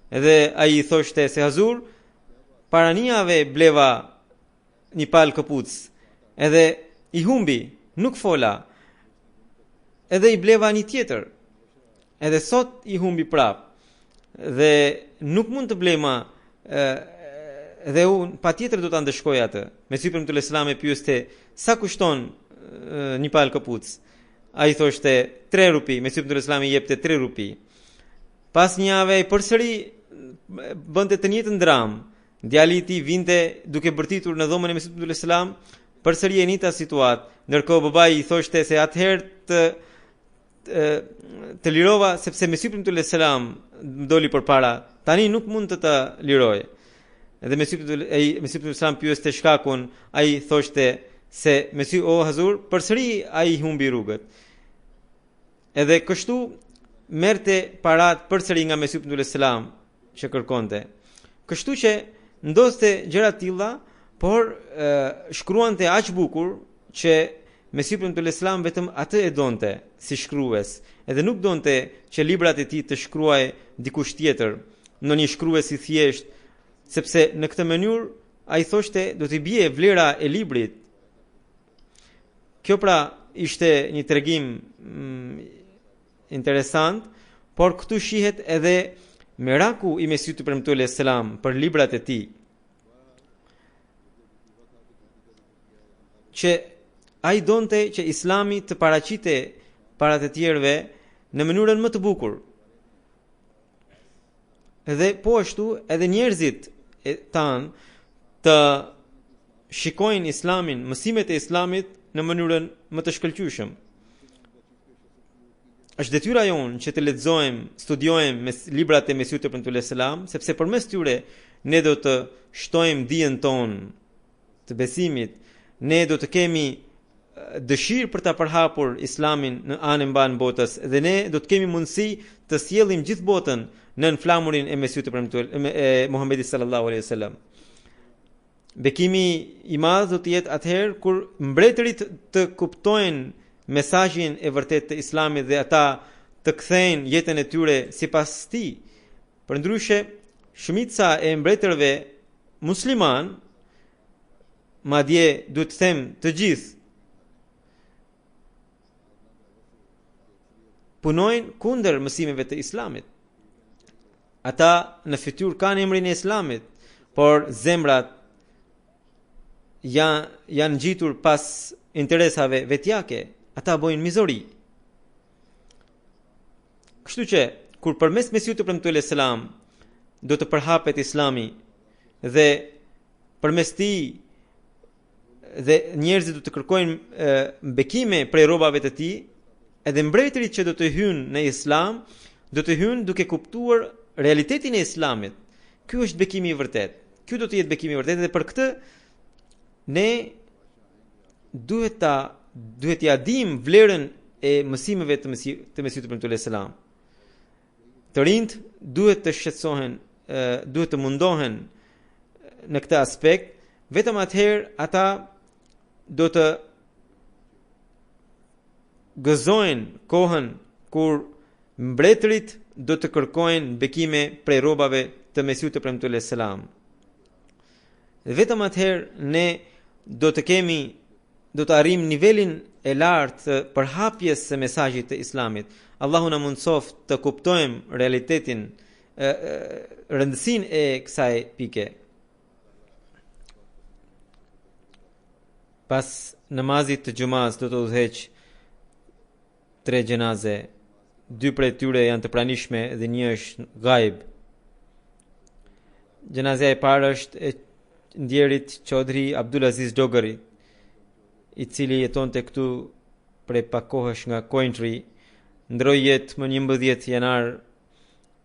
Edhe ai i thoshte se Hazur, para një jave bleva një palë këpuc, edhe i humbi, nuk fola. Edhe i bleva një tjetër, edhe sot i humbi prap. Dhe nuk mund të blema, dhe unë pa tjetër do të ndëshkoj atë. Mesiu premtull Islam e pyeste: "Sa kushton një palë këpuc?" Ai thoshte 3 rupi. Mesiu premtull Islam i jepte 3 rupi. Pas një jave përsëri bënte të njëjtën dram Djali I tij vinte duke bërtitur në dhomën e Mesihut alayhis salam, përsëri e njëjta situatë, ndërkohë babai I thoshte se atëherë të lirova sepse Mesihu alayhis salam më doli përpara, tani nuk mund të liroj. Edhe Mesihu alayhis salam pyeste shkakun, ai thoshte se Mesihu o Hazur, përsëri ai humbi rrugët. Edhe kështu merrte parat përsëri nga Mesihu alayhis salam që kërkonte. Kështu që ndodhte gjëra të tilla, por shkruante aq bukur që Mesihu alayhis salam vetëm atë e donte si shkrues, edhe nuk donte që librat e tij të shkruajë dikush tjetër, ndonjë shkrues I thjesht, sepse në këtë mënyrë ai thoshte do t'i bie vlera e librit. Kjo pra ishte një tregim interesant, por këtu shihet edhe meraku I Mesihut premtuar alayhis salam për librat e tij. Që ai donte që Islami të paraqite para të tjerëve në mënyrën më të bukur. Edhe po ashtu edhe njerëzit tan të shikojnë Islamin, mësimet e Islamit në mënyrën më të shkëlqyeshëm. Është detyra jonë që të lexojmë, studiojmë librat e Mesihut premtuar alayhis salam, sepse përmes tyre ne do të shtojmë dijen tonë të besimit, ne do të kemi dëshirë për ta përhapur Islamin në anën mban botës dhe ne do të kemi mundësi të sjellim gjithë botën nën flamurin e Mesihut premtuar e Muhamedit sallallahu alaihi wasallam. Bekimi I madh do të jetë atëherë kur mbretërit të kuptojnë mesazhin e vërtet të Islamit dhe ata të kthejnë jetën e tyre sipas tij. Përndryshe, shumica e mbretërve musliman, madje duhet të them të gjithë, punojnë kundër mësimeve të Islamit. Ata në fytyrë kanë emrin e Islamit, por zemrat janë ngjitur pas interesave vetjake. Ata bojnë mizori. Kështu që kur përmes Mesihut premtuar alayhis salam do të përhapet Islami dhe përmes tij dhe njerëzit do të kërkojnë bekime prej rrobave të tij, edhe mbretërit që do të hyjnë në Islam do të hyjnë duke kuptuar realitetin e Islamit. Ky është bekimi I vërtet. Ky do të jetë bekimi I vërtet dhe për këtë ne duhet ja dim vlerën e mësimeve të Mesihut premtuar alayhis salam. Të rinjt duhet të shqetësohen, duhet të mundohen në këtë aspekt, vetëm atëherë ata do të gëzojnë kohën kur mbretërit do të kërkojnë bekime prej rrobave të Mesihut premtuar alayhis salam. Vetëm atëherë ne do të arrijmë nivelin e lartë të përhapjes së mesazhit të Islamit. Allahu na mundsoft të kuptojmë realitetin, rëndësinë e kësaj pike. Pas namazit të xhumas do të udhëheq 3 xhenaze, 2 prej tyre janë të pranishme dhe një është ghaib. Xhenazja e parë është e ndjerit Chaudhry Abdulaziz Dogari, I cili jetonte këtu prej pak kohësh nga Coventry, ndroi jetë më 11 janar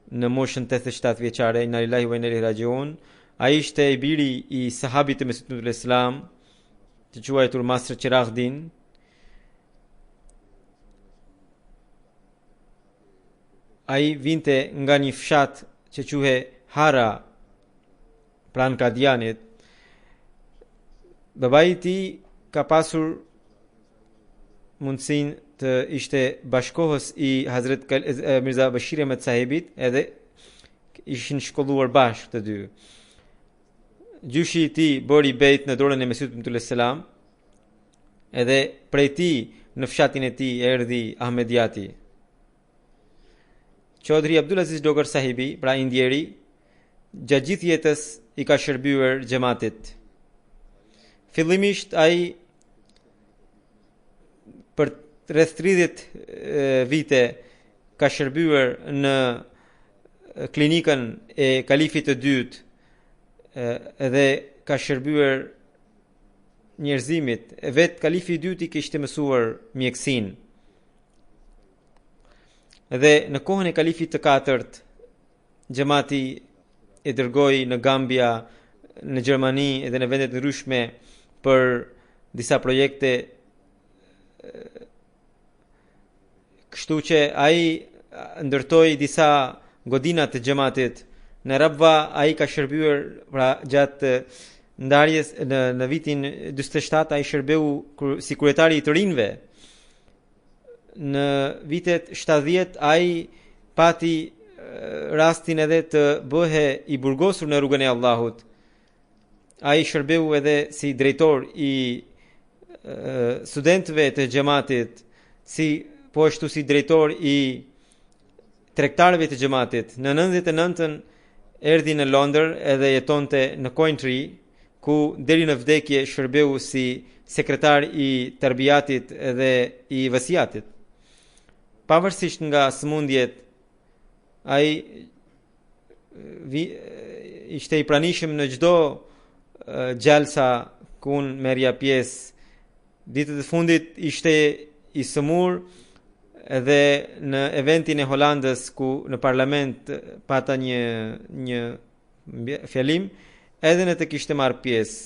në moshën 87 vjeçare. Inna lillahi wa inna ilaihi rajiun. Ai ishte I biri I sahabit të Mesihut alayhis salam, të quajtur Masr Chiraghdin. Ai vinte nga një fshat që quhe Hara, pranë Kadianit. Babai I tij ka pasur mundësinë të ishte bashkohës I Hazret Mirza Bashir Ahmed Sahibit, edhe ishin shkolluar bashkë të dy. Gjyshi I tij bëri bejt në dorën e Mesihut premtuar alayhis salam, edhe prej tij në fshatin e tij erdhi Ahmediati. Chaudhry Abdulaziz Dogar Sahibi, pra I ndjeri, gjatë gjithë jetës I ka shërbyer xhamatit. Fillimisht ai për rreth 30 vite ka shërbyer në klinikën e kalifit të dytë edhe ka shërbyer njerëzimit. Vetë kalifi i dytë i kishte mësuar mjekësinë. Dhe në kohën e kalifit të katërt, xhamati e dërgoi në Gambia, në Gjermani edhe në vendet ndryshme për disa projekte. Kështu që ai ndërtoi disa godina të xhamatit. Në Rabva ai ka shërbyer, pra gjatë ndarjes në vitin 47 ai shërbeu si kryetari i të rinjve. Në vitet 70 ai pati rastin edhe të bëhe i burgosur në rrugën e Allahut. Ai shërbeu edhe si drejtor i studentëve të xhamatit, po ashtu si drejtor i tregtarëve të xhamatit. Në 99-ën erdhi në Londër edhe jetonte në Coventry, ku deri në vdekje shërbeu si sekretar i terbiatit dhe i vasiatit. Pavarësisht nga sëmundjet, ai ishte i pranishëm në çdo gjalsa ku unë merja pjesë. Ditët e fundit ishte i sëmur edhe në eventin e Hollandës, ku në parlament pata një fjalim, edhe në të kishte marrë pjesë.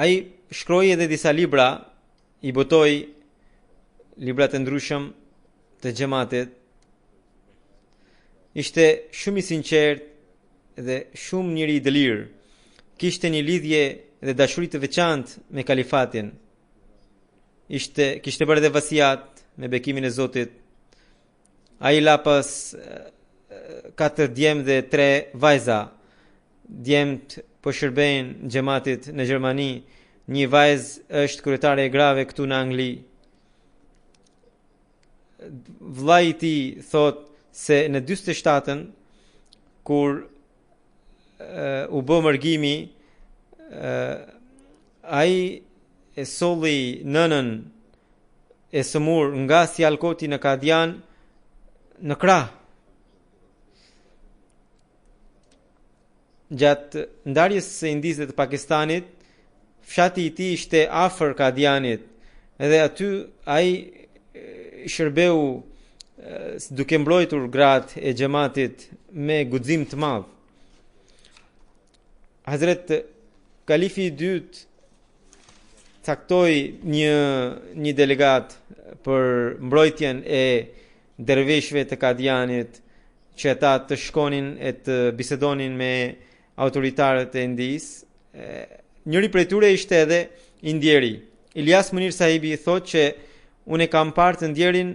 Ai shkroi edhe disa libra, i botoi libra të ndryshëm të xhamatit. Ishte shumë i sinqert dhe shumë njëri i dëlir. Kishte një lidhje dhe dashuri të veçantë me kalifatin. Kishte bërë dhe vasiat me bekimin e Zotit. Ai la pas 4 djemë dhe 3 vajza. Djemët po shërbejnë xhamatit në Gjermani, një vajzë është kryetare e grave këtu në Angli. Vllai i tij thot se në 47-ën kur u bë mërgimi, ai e solli nënën e sëmur nga Sialkoti në Kadian në krah. Gjatë ndarjes së Indisë të Pakistanit, fshati i tij ishte afër Kadianit, edhe aty ai shërbeu duke mbrojtur gratë e xhamatit me guxim të madh. Hazret Kalifi i dytë caktoi një delegat për mbrojtjen e dervishëve të Kadianit, që ata të shkonin e të bisedonin me autoritarët e Indisë. Njëri prej tyre ishte edhe i ndjeri. Ilyas Munir sahibi thotë që unë kam parë të ndjerin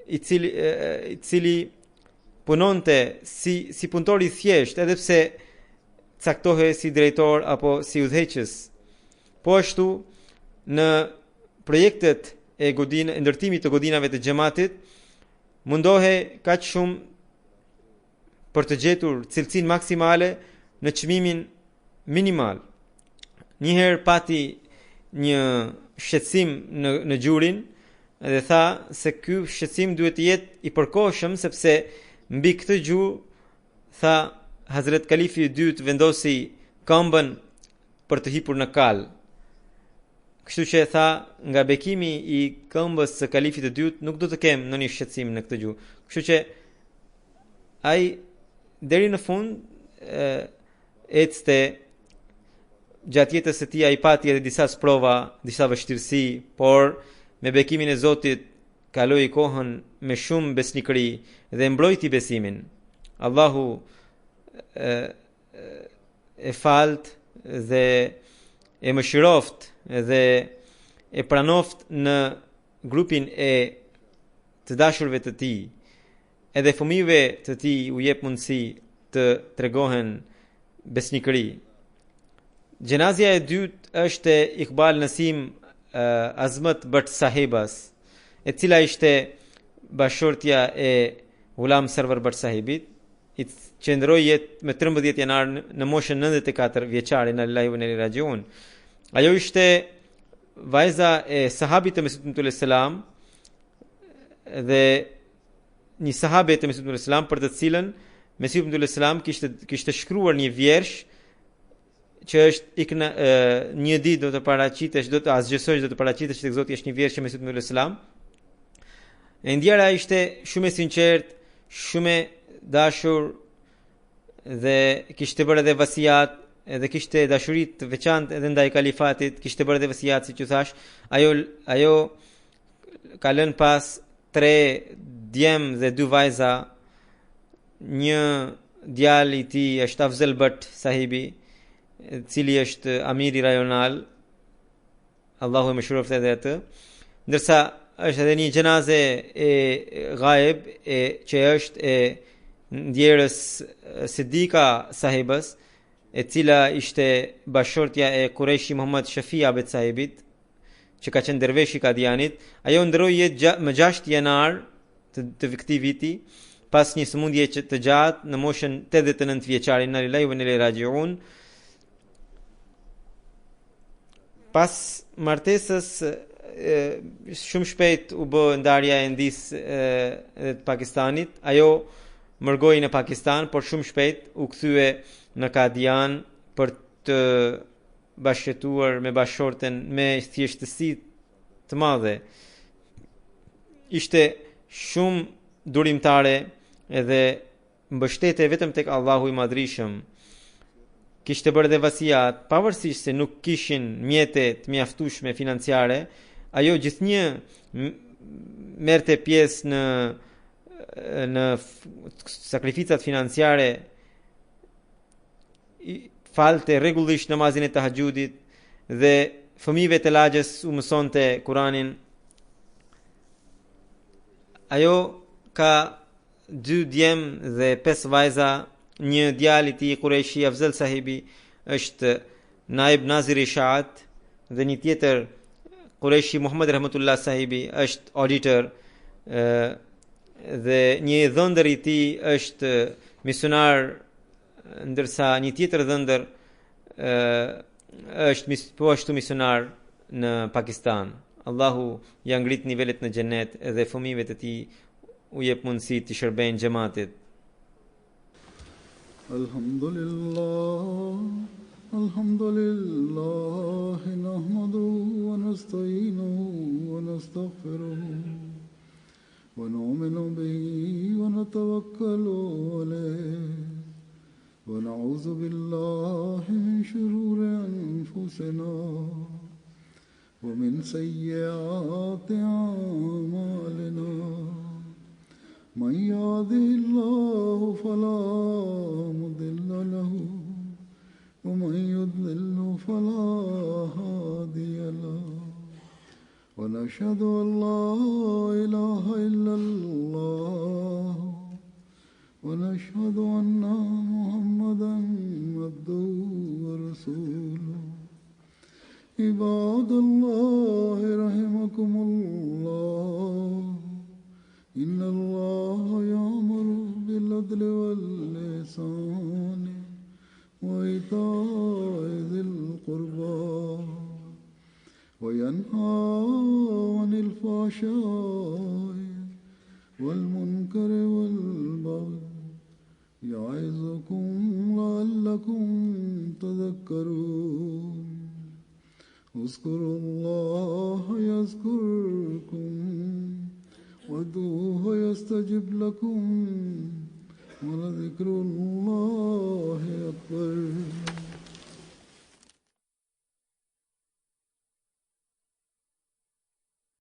i cili punonte si punëtor i thjesht, edhe pse caktohej si drejtor apo si udhëheqës. Po ashtu në projektet e ndërtimit të godinave të xhamatit mundohej kaq shumë për të gjetur cilësinë maksimale në çmimin minimal. Njëherë pati një shqetësim në gjurin dhe tha se ky shqetësim duhet të jetë i përkohshëm, sepse mbi këtë gjurë, tha, Hazret Kalifi i dytë vendosi këmbën për të hipur në kal. Kështu që tha, nga bekimi i këmbës së kalifit të dytë nuk do të kem ndonjë shqetësim në këtë gjuhë. Kështu që ai deri në fund ecte. Gjatë jetës së tij ai pati edhe disa sprova, disa vështirësi, por me bekimin e Zotit kaloi kohën me shumë besnikëri dhe mbrojti besimin. Allahu e falt dhe e mëshiroft dhe e pranoft në grupin e të dashurve të tij. Edhe fëmijëve të tij u jep mundësi të tregohen besnikëri. Gjenazja e dytë është Iqbal Nasim Azmat Bhat Sahibas, e cila ishte bashortja e Ghulam Sarwar Bhat Sahibit, i qëndroi jetë me 13 janar në moshën 94 vjeçare, në lillahi wa inna ilaihi rajiun. Ajo ishte vajza e sahabit të Mesihut sallallahu alaihi wasallam dhe një sahabe të Mesihut sallallahu alaihi wasallam, për të cilën Mesihu ibn Islam kishte shkruar një vjersh që është një ditë do të paraqitesh, do të asgjësosh, do të paraqitesh tek Zoti, është një vjersh që Mesihu ibn Islam. E ndjera ishte shumë e sinqert, shumë e dashur dhe kishte bërë edhe vasiat, edhe kishte dashuri të veçantë edhe ndaj kalifatit, kishte bërë edhe vasiat, siç u thash. Ajo ka lënë pas 3 djem dhe 2 vajza. Një djalë i tij është Afzal Bhat sahibi, i cili është amiri rajonal, Allahu e mëshiroft edhe atë, ndërsa është edhe një gjenaze e ghaib që është e ndjerës Sidika sahibës, e cila ishte bashortja e Qurayshi Muhammad Shafi Abed sahibit, që ka qenë dervesh i Kadianit. Ajo ndroi më 6 janar të këtij viti, pas një sëmundje të gjatë në moshën 89 vjeçare. Inna lillahi wa inna ilaihi raji'un. Pas martesës shumë shpejt u bë ndarja e ndisë të Pakistanit. Ajo mërgoi në Pakistan, por shumë shpejt u kthye në Kadian për të bashkëtuar me bashorten me thjeshtësi të madhe. Ishte shumë durimtare edhe mbështete vetëm tek Allahu i Madhrishëm. Kishte bërë dhe vasiat, pavarësisht se nuk kishin mjete të mjaftueshme financiare, ajo gjithnjë merrte pjesë në sakrificat financiare, falte rregullisht namazin e tahajjudit dhe fëmijëve të lagjës u mësonte Kur'anin. Ajo ka 2 djem dhe 5 vajza. Një djalë i tij Qurayshi Afzal sahibi është naib naziri Shaat, dhe një tjetër Qurayshi Muhammad Rahmatullah sahibi është auditor, dhe një dhëndër i tij është misionar, ndërsa një tjetër dhëndër është po ashtu misionar në Pakistan. Allahu ja ngrit nivelet në xhenet edhe fëmijëve të tij u jep mundësi të shërbejnë xhamatit. Alhamdulillah, nahmaduhu wa nasta'inuhu wa nastaghfiruh wa nu'minu bihi wa natawakkalu alayhi wa na'udhu billahi min shururi anfusina wa min sayyiati a'malina. من يهده الله فلا مضل له ومن يضلل فلا هادي له ونشهد أن لا إله إلا الله ونشهد أن محمدا عبده ورسوله. عباد الله رحمكم الله، إن الله يأمر بالعدل والإحسان وإيتاء ذي القربى وينهى عن الفحشاء والمنكر والبغي يعظكم لعلكم تذكرون. اذكروا الله يذكركم وادعوه يستجب لكم ولذكر الله أكبر.